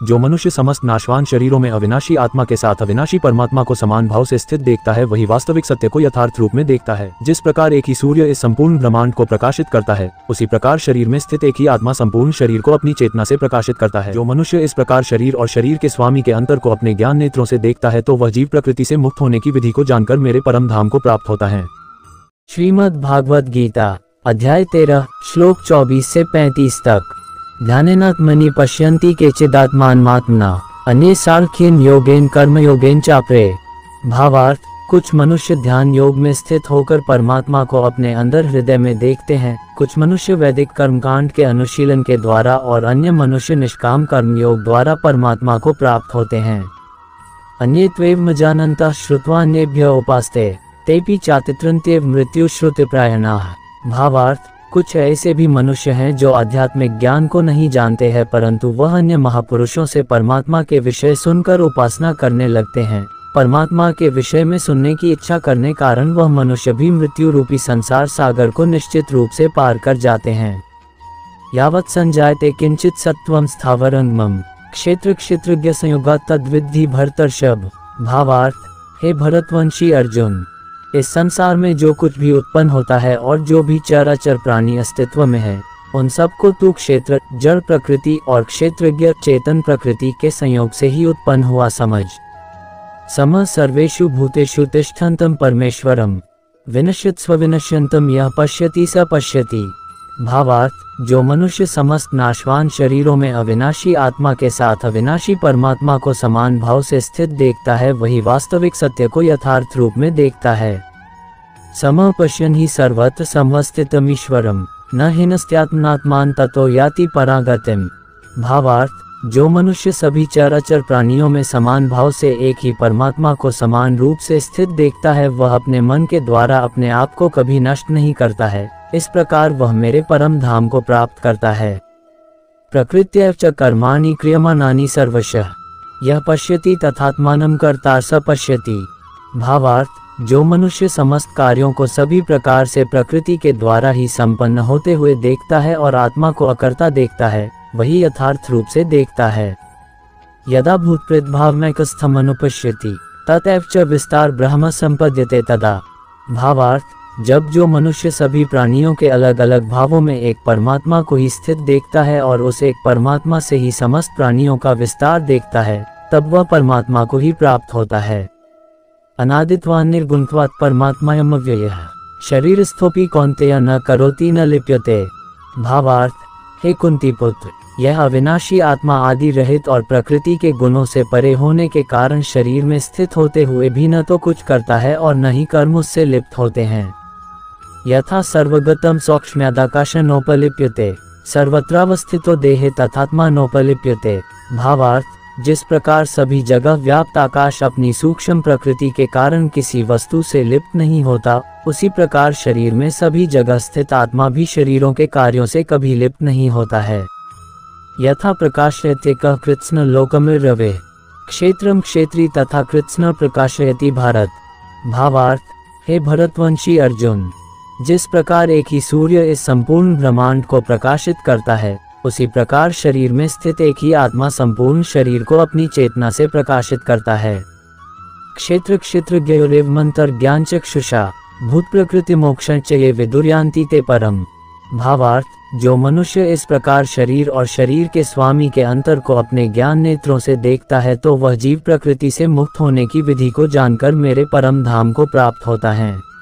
जो मनुष्य समस्त नाशवान शरीरों में अविनाशी आत्मा के साथ अविनाशी परमात्मा को समान भाव से स्थित देखता है, वही वास्तविक सत्य को यथार्थ रूप में देखता है। जिस प्रकार एक ही सूर्य इस संपूर्ण ब्रह्मांड को प्रकाशित करता है, उसी प्रकार शरीर में स्थित एक ही आत्मा संपूर्ण शरीर को अपनी चेतना से प्रकाशित करता है। जो मनुष्य इस प्रकार शरीर और शरीर के स्वामी के अंतर को अपने ज्ञान नेत्रों से देखता है, तो वह जीव प्रकृति से मुक्त होने की विधि को जानकर मेरे परम धाम को प्राप्त होता है। श्रीमद् भागवत गीता अध्याय 13 श्लोक 24 से 35 तक। ध्यानेनात्मनि पश्यन्ति केचिदात्मानमात्मना अन्ये साङ्ख्येन योगेन कर्मयोगेन चापरे। भावार्थ, कुछ मनुष्य ध्यान योग में स्थित होकर परमात्मा को अपने अंदर हृदय में देखते हैं, कुछ मनुष्य वैदिक कर्मकांड के अनुशीलन के द्वारा और अन्य मनुष्य निष्काम कर्म योग द्वारा परमात्मा को प्राप्त होते हैं। अन्ये त्वेव जानन्तः श्रुत्वान्येभ्यः उपास्ते तेपि चातित्रन्त्येव मृत्यु श्रुतिप्रायणाः। भावार्थ, कुछ ऐसे भी मनुष्य हैं जो आध्यात्मिक ज्ञान को नहीं जानते हैं, परंतु वह अन्य महापुरुषों से परमात्मा के विषय सुनकर उपासना करने लगते हैं। परमात्मा के विषय में सुनने की इच्छा करने कारण वह मनुष्य भी मृत्यु रूपी संसार सागर को निश्चित रूप से पार कर जाते हैं। यावत् संजायते किंचित सत्वं स्थावरंगमं क्षेत्र क्षेत्रज्ञ संयुगा तद्विद्धि भरतर्षभ। भावार्थ, हे भरतवंशी अर्जुन, इस संसार में जो कुछ भी उत्पन्न होता है और जो भी चराचर प्राणी अस्तित्व में है, उन सबको तू क्षेत्र जड़ प्रकृति और क्षेत्रज्ञ चेतन प्रकृति के संयोग से ही उत्पन्न हुआ समझ। सम सर्वेषु भूतेषु तिष्ठन्तं परमेश्वरम विनश्यत्स्व विनश्यन्तं यः पश्यति स पश्यति। भावार्थ, जो मनुष्य समस्त नाशवान शरीरों में अविनाशी आत्मा के साथ अविनाशी परमात्मा को समान भाव से स्थित देखता है, वही वास्तविक सत्य को यथार्थ रूप में देखता है। सम पश्यन् हि सर्वत्र समवस्थितमीश्वरम न हिनस्त्यात्मनात्मान ततो याति परागतिम। भावार्थ, जो मनुष्य सभी चराचर प्राणियों में समान भाव से एक ही परमात्मा को समान रूप से स्थित देखता है, वह अपने मन के द्वारा अपने आप को कभी नष्ट नहीं करता है। इस प्रकार वह मेरे परम धाम को प्राप्त करता है। प्रकृत्यैव च कर्माणि क्रियमाणानि सर्वशः यह पश्यति तथात्मानं कर्ता स पश्यति। भावार्थ, जो मनुष्य समस्त कार्यों को सभी प्रकार से प्रकृति के द्वारा ही संपन्न होते हुए देखता है और आत्मा को अकर्ता देखता है, वही यथार्थ रूप से देखता है। यदा भूतप्रेतभावमैकस्थम् अनुपश्यति ततैव च विस्तार ब्रह्म संपद्यते तदा। भावार्थ, जब जो मनुष्य सभी प्राणियों के अलग अलग भावों में एक परमात्मा को ही स्थित देखता है और उस एक परमात्मा से ही समस्त प्राणियों का विस्तार देखता है, तब वह परमात्मा को ही प्राप्त होता है। अनादित्वान् निर्गुणत्वात् परमात्मायमव्ययः शरीरस्थोपि कौन्तेय न करोति न लिप्यते। भावार्थ, हे कुंती पुत्र, यह अविनाशी आत्मा आदि रहित और प्रकृति के गुणों से परे होने के कारण शरीर में स्थित होते हुए भी न तो कुछ करता है और न ही कर्म उससे लिप्त होते हैं। यथा सर्वगतम सौक्ष्म्यादाकाश नोपलिप्यते सर्वत्रावस्थितो देहे तथात्मा नोपलिप्यते। भावार्थ, जिस प्रकार सभी जगह व्याप्त आकाश अपनी सूक्ष्म प्रकृति के कारण किसी वस्तु से लिप्त नहीं होता, उसी प्रकार शरीर में सभी जगह स्थित आत्मा भी शरीरों के कार्यों से कभी लिप्त नहीं होता है। यथा प्रकाशयते कः कृत्स्न लोकमिरवे क्षेत्रम क्षेत्री तथा कृत्स्न प्रकाशयति भारत। भावार्थ, हे भरतवंशी अर्जुन, जिस प्रकार एक ही सूर्य इस संपूर्ण ब्रह्मांड को प्रकाशित करता है, उसी प्रकार शरीर में स्थित एक ही आत्मा संपूर्ण शरीर को अपनी चेतना से प्रकाशित करता है। क्षेत्र क्षेत्रज्ञयोरेव मंतर्ज्ञानचक्षुषा भूत प्रकृति मोक्षं च ये विदुर्यान्ति ते परम। भावार्थ, जो मनुष्य इस प्रकार शरीर और शरीर के स्वामी के अंतर को अपने ज्ञान नेत्रों से देखता है, तो वह जीव प्रकृति से मुक्त होने की विधि को जानकर मेरे परम धाम को प्राप्त होता है।